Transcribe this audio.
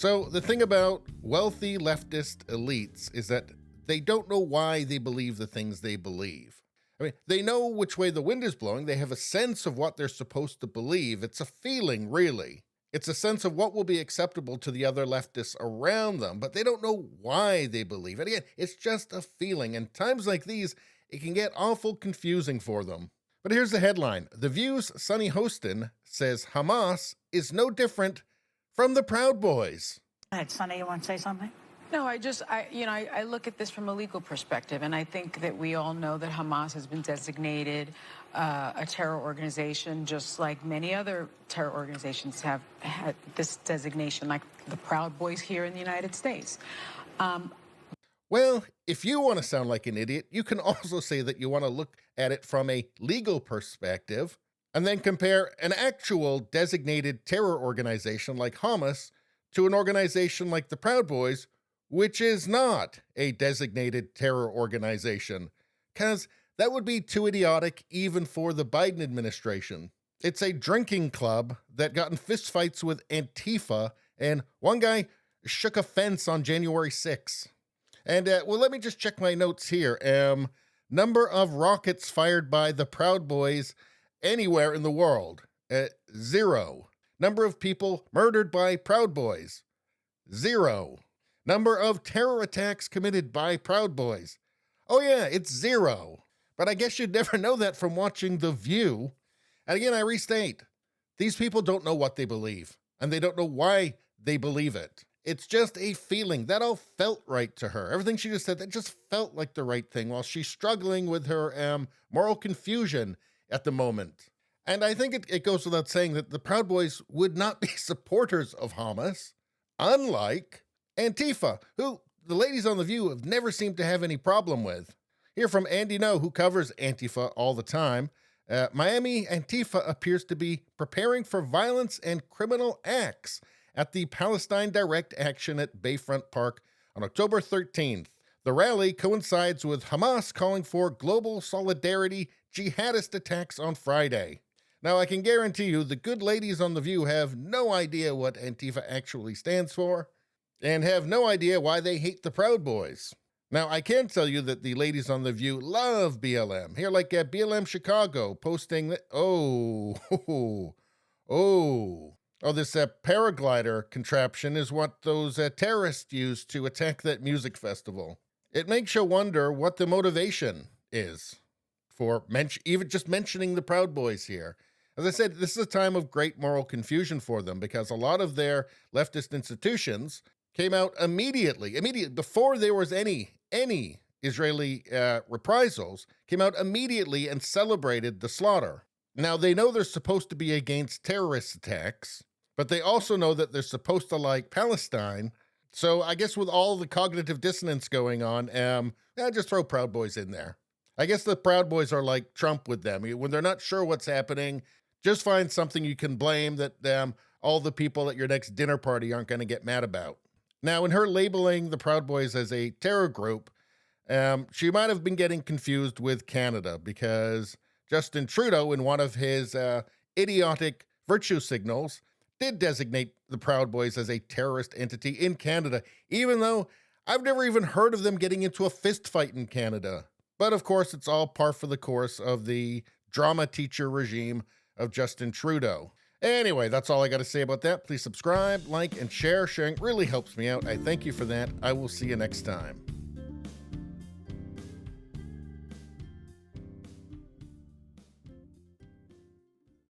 So the thing about wealthy leftist elites is that they don't know why they believe the things they believe. I mean, they know which way the wind is blowing. They have a sense of what they're supposed to believe. It's a feeling, really. It's a sense of what will be acceptable to the other leftists around them, but they don't know why they believe it. Again, it's just a feeling, and times like these, it can get awful confusing for them. But here's the headline. The View's Sonny Hostin says Hamas is no different from the Proud Boys. Go ahead, Sonny, you want to say something? No, I look at this from a legal perspective, and I think that we all know that Hamas has been designated a terror organization, just like many other terror organizations have had this designation, like the Proud Boys here in the United States. Well, if you want to sound like an idiot, you can also say that you want to look at it from a legal perspective and then compare an actual designated terror organization like Hamas to an organization like the Proud Boys, which is not a designated terror organization, because that would be too idiotic even for the Biden administration. It's a drinking club that got in fistfights with Antifa, and one guy shook a fence on January 6th. And, well, let me just check my notes here. Number of rockets fired by the Proud Boys anywhere in the world, 0. Number of people murdered by Proud Boys, 0. Number of terror attacks committed by Proud Boys. Oh yeah, it's 0. But I guess you'd never know that from watching The View. And again, I restate, these people don't know what they believe, and they don't know why they believe it. It's just a feeling. That all felt right to her. Everything she just said, that just felt like the right thing while she's struggling with her moral confusion at the moment. And I think it goes without saying that the Proud Boys would not be supporters of Hamas, unlike Antifa, who the ladies on The View have never seemed to have any problem with. Hear from Andy No, who covers Antifa all the time. Miami Antifa appears to be preparing for violence and criminal acts at the Palestine Direct Action at Bayfront Park on October 13th. The rally coincides with Hamas calling for global solidarity jihadist attacks on Friday. Now, I can guarantee you the good ladies on The View have no idea what Antifa actually stands for and have no idea why they hate the Proud Boys. Now, I can tell you that the ladies on The View love BLM. Here, like BLM Chicago posting that, this paraglider contraption is what those terrorists used to attack that music festival. It makes you wonder what the motivation is for even just mentioning the Proud Boys here. As I said, this is a time of great moral confusion for them because a lot of their leftist institutions came out immediately before there was any Israeli reprisals, came out immediately and celebrated the slaughter. Now, they know they're supposed to be against terrorist attacks, but they also know that they're supposed to like Palestine. So I guess with all the cognitive dissonance going on, just throw Proud Boys in there. I guess the Proud Boys are like Trump with them. When they're not sure what's happening, just find something you can blame that all the people at your next dinner party aren't going to get mad about. Now, in her labeling the Proud Boys as a terror group, she might have been getting confused with Canada because Justin Trudeau, in one of his idiotic virtue signals, did designate the Proud Boys as a terrorist entity in Canada, even though I've never even heard of them getting into a fist fight in Canada. But of course, it's all par for the course of the drama teacher regime of Justin Trudeau. Anyway, that's all I got to say about that. Please subscribe, like, and share. Sharing really helps me out. I thank you for that. I will see you next time.